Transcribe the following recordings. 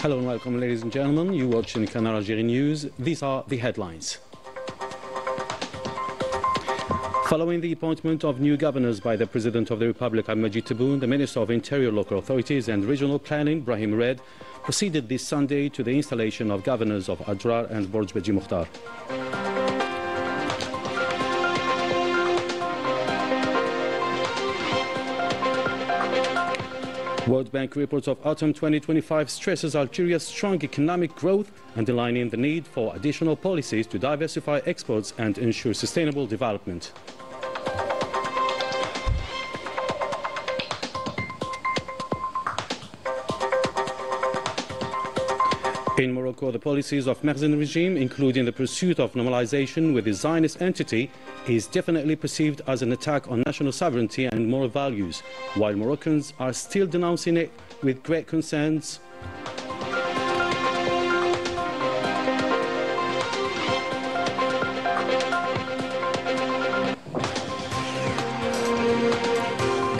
Hello and welcome, ladies and gentlemen. You watching Canal Algérie News. These are the headlines. Following the appointment of new governors by the President of the Republic, Al-Majid Tebboune, the Minister of Interior, Local Authorities and Regional Planning, Brahim Red, proceeded this Sunday to the installation of governors of Adrar and Borj Beji Mukhtar. World Bank report of autumn 2025 stresses Algeria's strong economic growth, underlining the need for additional policies to diversify exports and ensure sustainable development. In Morocco, the policies of Merzen regime, including the pursuit of normalization with the Zionist entity, is definitely perceived as an attack on national sovereignty and moral values, while Moroccans are still denouncing it with great concerns.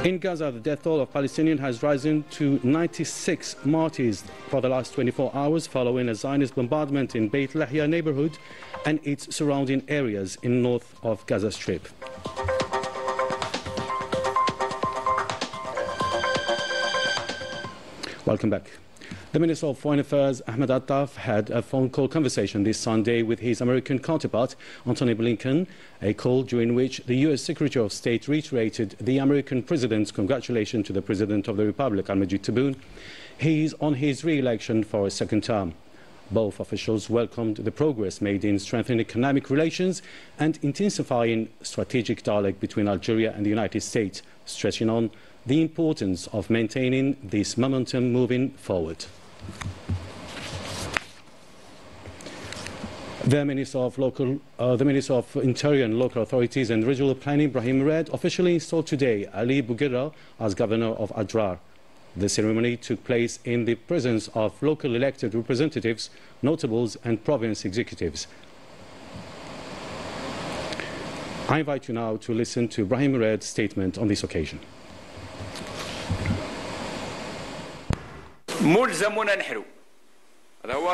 In Gaza, the death toll of Palestinians has risen to 96 martyrs for the last 24 hours following a Zionist bombardment in Beit Lahia neighborhood and its surrounding areas in north of Gaza Strip. Welcome back. The Minister of Foreign Affairs, Ahmed Attaf, had a phone call conversation this Sunday with his American counterpart, Antony Blinken, a call during which the U.S. Secretary of State reiterated the American President's congratulations to the President of the Republic, Al-Majid Tebboune. He is on his re-election for a second term. Both officials welcomed the progress made in strengthening economic relations and intensifying strategic dialogue between Algeria and the United States, stressing on the importance of maintaining this momentum moving forward. The Minister of Interior and Local Authorities and Regional Planning, Brahim Red, officially installed today Ali Bouguerra as Governor of Adrar. The ceremony took place in the presence of local elected representatives, notables and province executives. I invite you now to listen to Brahim Red's statement on this occasion.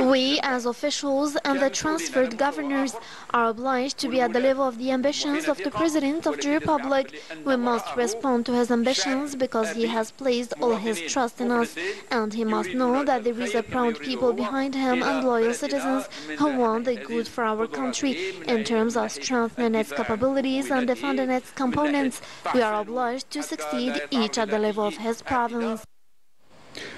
We, as officials and the transferred governors, are obliged to be at the level of the ambitions of the President of the Republic. We must respond to his ambitions because he has placed all his trust in us, and he must know that there is a proud people behind him and loyal citizens who want the good for our country. In terms of strengthening its capabilities and defending its components, we are obliged to succeed each at the level of his province.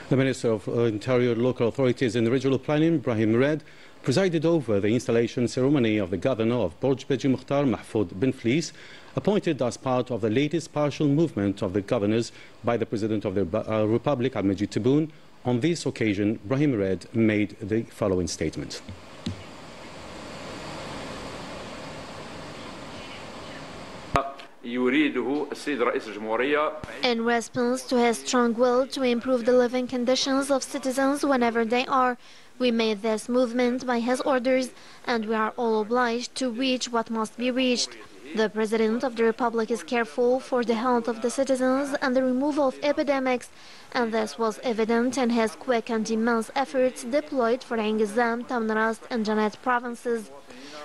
The Minister of Interior, Local Authorities and Regional Planning, Brahim Red, presided over the installation ceremony of the Governor of Borj Beji Mukhtar, Mahfoud Ben Flis, appointed as part of the latest partial movement of the governors by the President of the Republic, Al-Majid Tebboune. On this occasion, Brahim Red made the following statement. In response to his strong will to improve the living conditions of citizens whenever they are, we made this movement by his orders, and we are all obliged to reach what must be reached. The President of the Republic is careful for the health of the citizens and the removal of epidemics, and this was evident in his quick and immense efforts deployed for Gaza, Tamnarast and Janet provinces,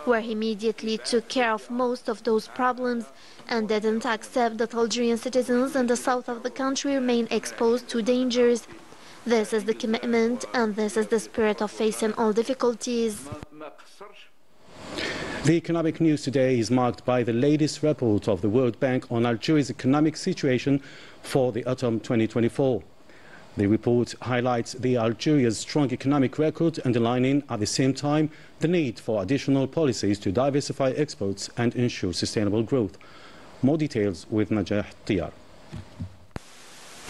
where he immediately took care of most of those problems and didn't accept that Algerian citizens in the south of the country remain exposed to dangers. This is the commitment and this is the spirit of facing all difficulties. The economic news today is marked by the latest report of the World Bank on Algeria's economic situation for the autumn 2024. The report highlights Algeria's strong economic record, underlining at the same time the need for additional policies to diversify exports and ensure sustainable growth. More details with Najah Tiyar.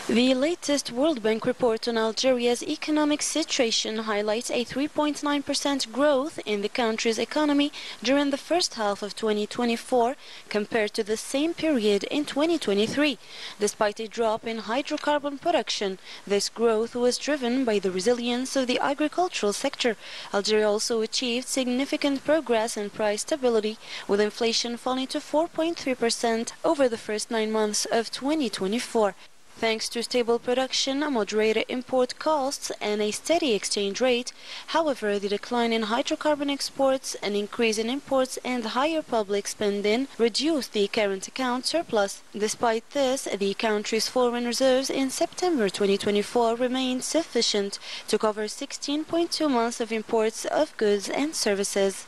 The latest World Bank report on Algeria's economic situation highlights a 3.9% growth in the country's economy during the first half of 2024 compared to the same period in 2023. Despite a drop in hydrocarbon production, this growth was driven by the resilience of the agricultural sector. Algeria also achieved significant progress in price stability, with inflation falling to 4.3% over the first 9 months of 2024. thanks to stable production, moderated import costs, and a steady exchange rate. However, the decline in hydrocarbon exports, an increase in imports, and higher public spending reduced the current account surplus. Despite this, the country's foreign reserves in September 2024 remained sufficient to cover 16.2 months of imports of goods and services.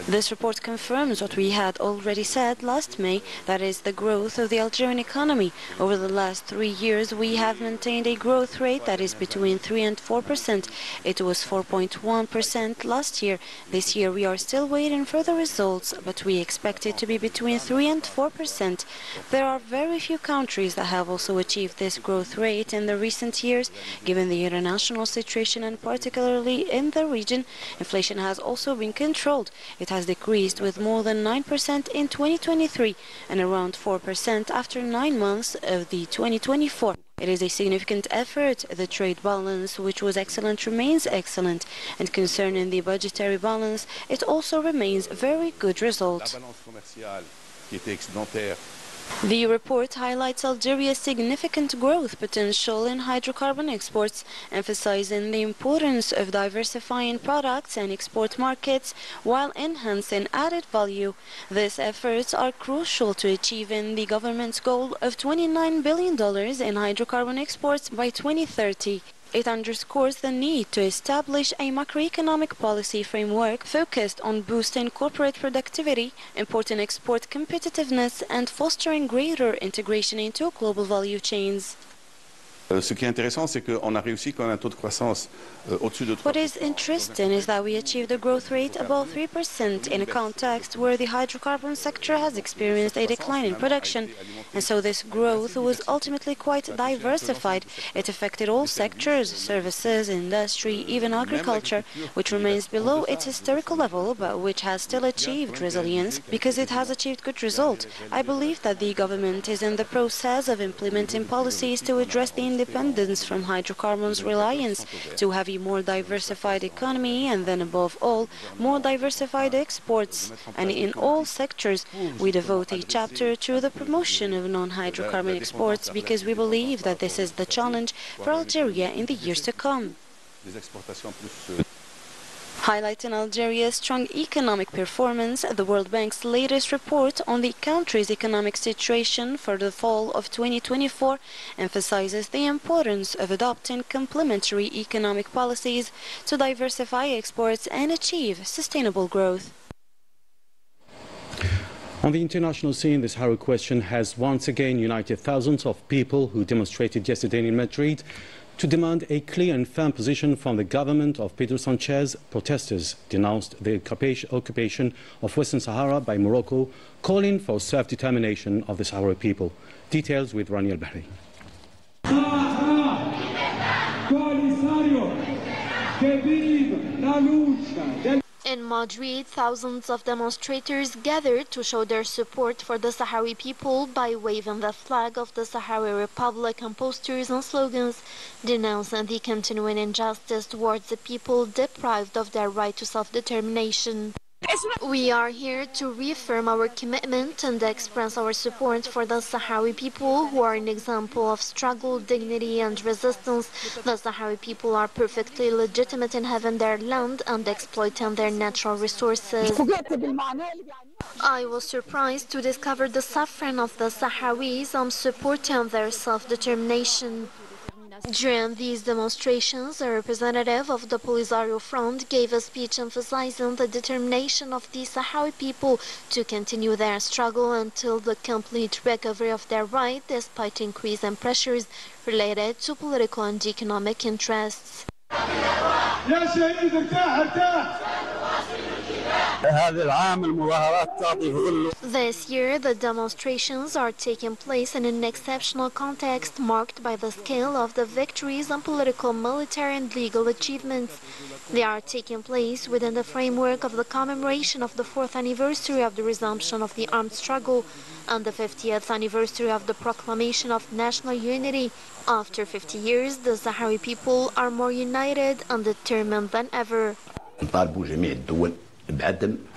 This report confirms what we had already said last May, that is the growth of the Algerian economy. Over the last 3 years, we have maintained a growth rate that is between 3 and 4%. It was 4.1% last year. This year, we are still waiting for the results, but we expect it to be between 3 and 4%. There are very few countries that have also achieved this growth rate in the recent years. Given the international situation and particularly in the region, inflation has also been controlled. It has decreased with more than 9% in 2023 and around 4% after 9 months of the 2024. It is a significant effort. The trade balance, which was excellent, remains excellent. And concerning the budgetary balance, it also remains a very good result. The report highlights Algeria's significant growth potential in hydrocarbon exports, emphasizing the importance of diversifying products and export markets while enhancing added value. These efforts are crucial to achieving the government's goal of $29 billion in hydrocarbon exports by 2030. It underscores the need to establish a macroeconomic policy framework focused on boosting corporate productivity, importing export competitiveness, and fostering greater integration into global value chains. Ce qui est intéressant, c'est qu'on a réussi quand même un taux de croissance au-dessus de 3%. What is interesting is that we achieved a growth rate above 3% in a context where the hydrocarbon sector has experienced a decline in production. And so this growth was ultimately quite diversified. It affected all sectors, services, industry, even agriculture, which remains below its historical level, but which has still achieved resilience because it has achieved good results. I believe that the government is in the process of implementing policies to address the independence from hydrocarbons reliance, to have a more diversified economy, and then above all, more diversified exports. And in all sectors, we devote a chapter to the promotion of non-hydrocarbon exports because we believe that this is the challenge for Algeria in the years to come. Highlighting Algeria's strong economic performance, the World Bank's latest report on the country's economic situation for the fall of 2024 emphasizes the importance of adopting complementary economic policies to diversify exports and achieve sustainable growth. On the international scene, the Sahara question has once again united thousands of people who demonstrated yesterday in Madrid to demand a clear and firm position from the government of Pedro Sanchez. Protesters denounced the occupation of Western Sahara by Morocco, calling for self-determination of the Sahrawi people. Details with Rani Al-Bahri. In Madrid, thousands of demonstrators gathered to show their support for the Sahrawi people by waving the flag of the Sahrawi Republic and posters and slogans denouncing the continuing injustice towards the people deprived of their right to self-determination. We are here to reaffirm our commitment and express our support for the Sahrawi people who are an example of struggle, dignity and resistance. The Sahrawi people are perfectly legitimate in having their land and exploiting their natural resources. I was surprised to discover the suffering of the Sahrawis and supporting their self-determination. During these demonstrations, a representative of the Polisario Front gave a speech emphasizing the determination of the Sahrawi people to continue their struggle until the complete recovery of their right, despite increasing pressures related to political and economic interests. This year, the demonstrations are taking place in an exceptional context marked by the scale of the victories and political, military and legal achievements. They are taking place within the framework of the commemoration of the 4th anniversary of the resumption of the armed struggle and the 50th anniversary of the proclamation of national unity. After 50 years, the Sahrawi people are more united and determined than ever.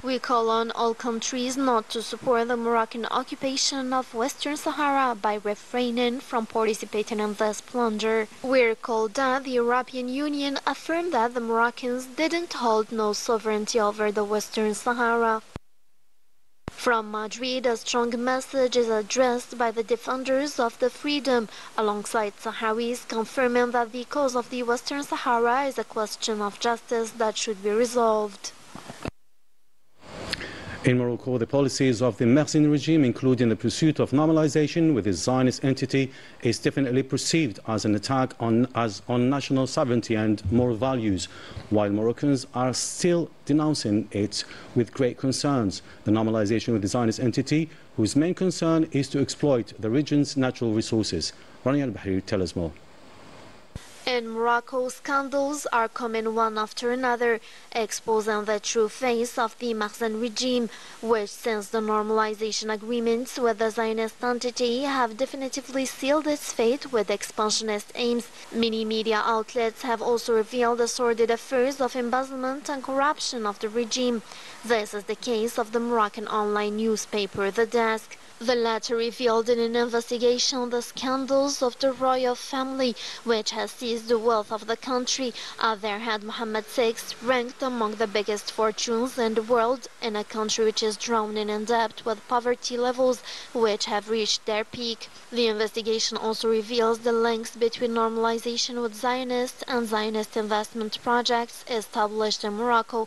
We call on all countries not to support the Moroccan occupation of Western Sahara by refraining from participating in this plunder. We recall that the European Union affirmed that the Moroccans didn't hold no sovereignty over the Western Sahara. From Madrid, a strong message is addressed by the defenders of the freedom, alongside Sahrawis, confirming that the cause of the Western Sahara is a question of justice that should be resolved. In Morocco, the policies of the Mersin regime, including the pursuit of normalization with the Zionist entity, is definitely perceived as an attack on national sovereignty and moral values, while Moroccans are still denouncing it with great concerns. The normalization with the Zionist entity, whose main concern is to exploit the region's natural resources. Rania al-Bahri tells us more. In Morocco, scandals are coming one after another, exposing the true face of the Mersin regime, which, since the normalization agreements with the Zionist entity, have definitively sealed its fate with expansionist aims. Many media outlets have also revealed the sordid affairs of embezzlement and corruption of the regime. This is the case of the Moroccan online newspaper The Desk. The latter revealed in an investigation the scandals of the royal family, which has seized the wealth of the country. At their head, Mohammed VI ranked among the biggest fortunes in the world, in a country which is drowning in debt with poverty levels which have reached their peak. The investigation also reveals the links between normalization with Zionist and Zionist investment projects established in Morocco.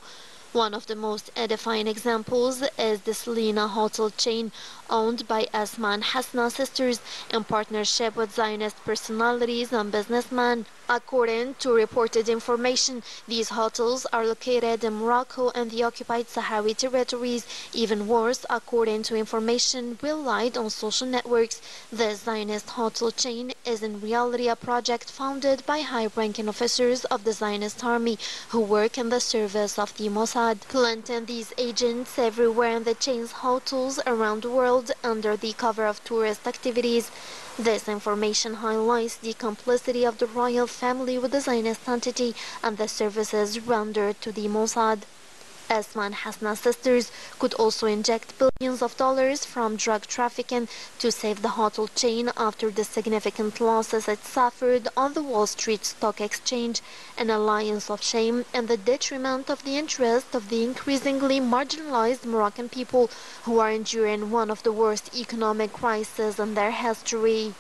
One of the most edifying examples is the Selina hotel chain, owned by Asma and Hasna sisters in partnership with Zionist personalities and businessmen. According to reported information, these hotels are located in Morocco and the occupied Sahrawi territories. Even worse, according to information relied on social networks, the Zionist hotel chain is in reality a project founded by high-ranking officers of the Zionist army who work in the service of the Mossad, planting these agents everywhere in the chain's hotels around the world under the cover of tourist activities. This information highlights the complicity of the royal family with the Zionist entity and the services rendered to the Mossad. Asma and Hasna sisters could also inject billions of dollars from drug trafficking to save the hotel chain after the significant losses it suffered on the Wall Street Stock Exchange, an alliance of shame and the detriment of the interest of the increasingly marginalized Moroccan people who are enduring one of the worst economic crises in their history.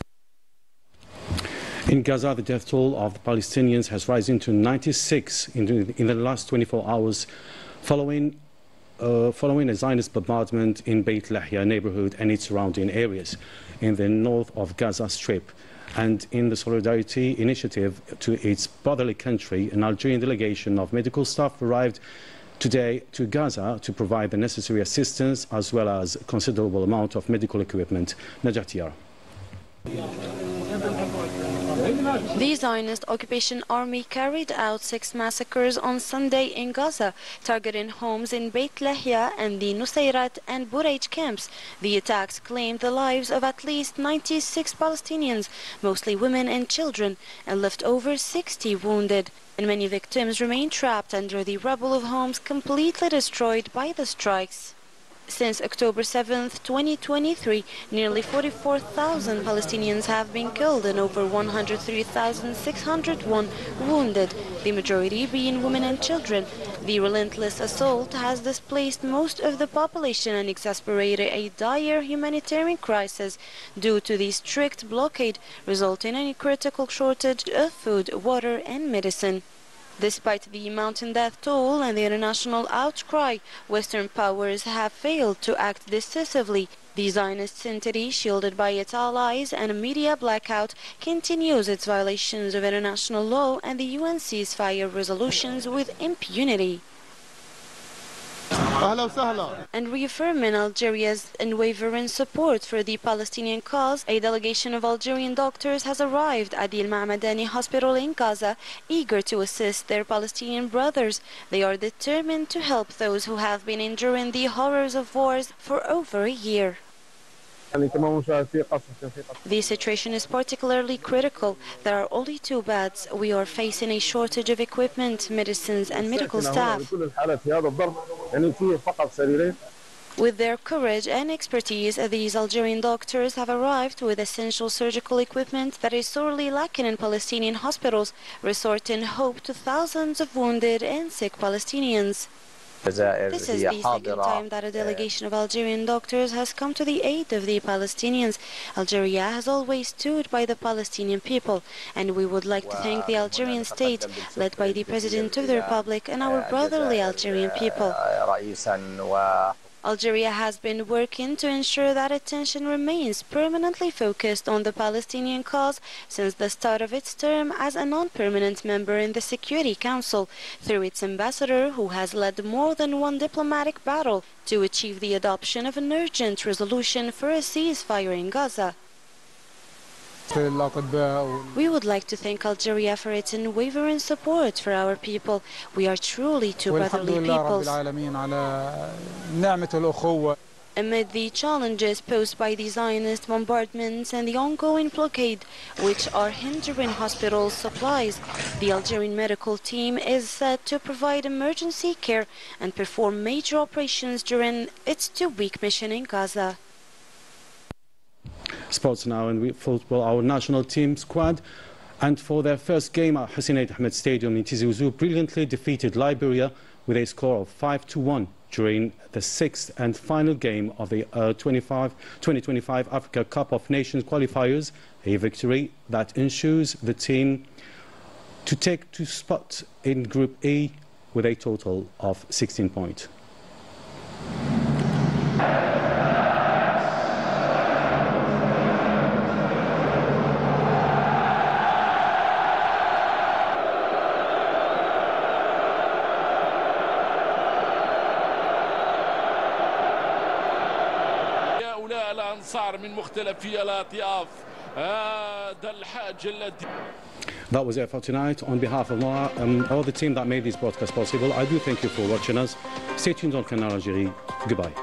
In Gaza, the death toll of the Palestinians has risen to 96 in the last 24 hours, following a Zionist bombardment in Beit Lahia neighborhood and its surrounding areas in the north of Gaza Strip. And in the Solidarity Initiative to its brotherly country, an Algerian delegation of medical staff arrived today to Gaza to provide the necessary assistance as well as a considerable amount of medical equipment. Najat. The Zionist occupation army carried out 6 massacres on Sunday in Gaza, targeting homes in Beit Lahia and the Nusayrat and Burayj camps. The attacks claimed the lives of at least 96 Palestinians, mostly women and children, and left over 60 wounded. And many victims remain trapped under the rubble of homes completely destroyed by the strikes. Since October 7, 2023, nearly 44,000 Palestinians have been killed and over 103,601 wounded, the majority being women and children. The relentless assault has displaced most of the population and exacerbated a dire humanitarian crisis due to the strict blockade, resulting in a critical shortage of food, water, and medicine. Despite the mounting death toll and the international outcry, Western powers have failed to act decisively. The Zionist entity, shielded by its allies and a media blackout, continues its violations of international law and the UN ceasefire resolutions with impunity. And reaffirming Algeria's unwavering support for the Palestinian cause, a delegation of Algerian doctors has arrived at the Al-Ma'madani hospital in Gaza, eager to assist their Palestinian brothers. They are determined to help those who have been enduring the horrors of wars for over a year. The situation is particularly critical. There are only 2 beds. We are facing a shortage of equipment, medicines, and medical staff. With their courage and expertise, these Algerian doctors have arrived with essential surgical equipment that is sorely lacking in Palestinian hospitals, restoring hope to thousands of wounded and sick Palestinians. This is the second time that a delegation of Algerian doctors has come to the aid of the Palestinians. Algeria has always stood by the Palestinian people, and we would like to thank the Algerian state, led by the President of the Republic, and our brotherly Algerian people. Algeria has been working to ensure that attention remains permanently focused on the Palestinian cause since the start of its term as a non-permanent member in the Security Council, through its ambassador who has led more than one diplomatic battle to achieve the adoption of an urgent resolution for a ceasefire in Gaza. We would like to thank Algeria for its unwavering support for our people. We are truly two brotherly peoples. Amid the challenges posed by the Zionist bombardments and the ongoing blockade, which are hindering hospital supplies, the Algerian medical team is set to provide emergency care and perform major operations during its 2-week mission in Gaza. Sports now, and football, our national team squad, and for their first game at Hussein Ahmed Stadium in Tizi Ouzou, brilliantly defeated Liberia with a score of 5-1 during the 6th and final game of the 2025 Africa Cup of Nations qualifiers, a victory that ensures the team to take 2 spots in Group A with a total of 16 points. من مختلف الأطياف هذا الحاج الذي. That was it for tonight. On behalf of all the team that made this broadcast possible, I do thank you for watching us. Stay tuned on Canal Algérie. Goodbye.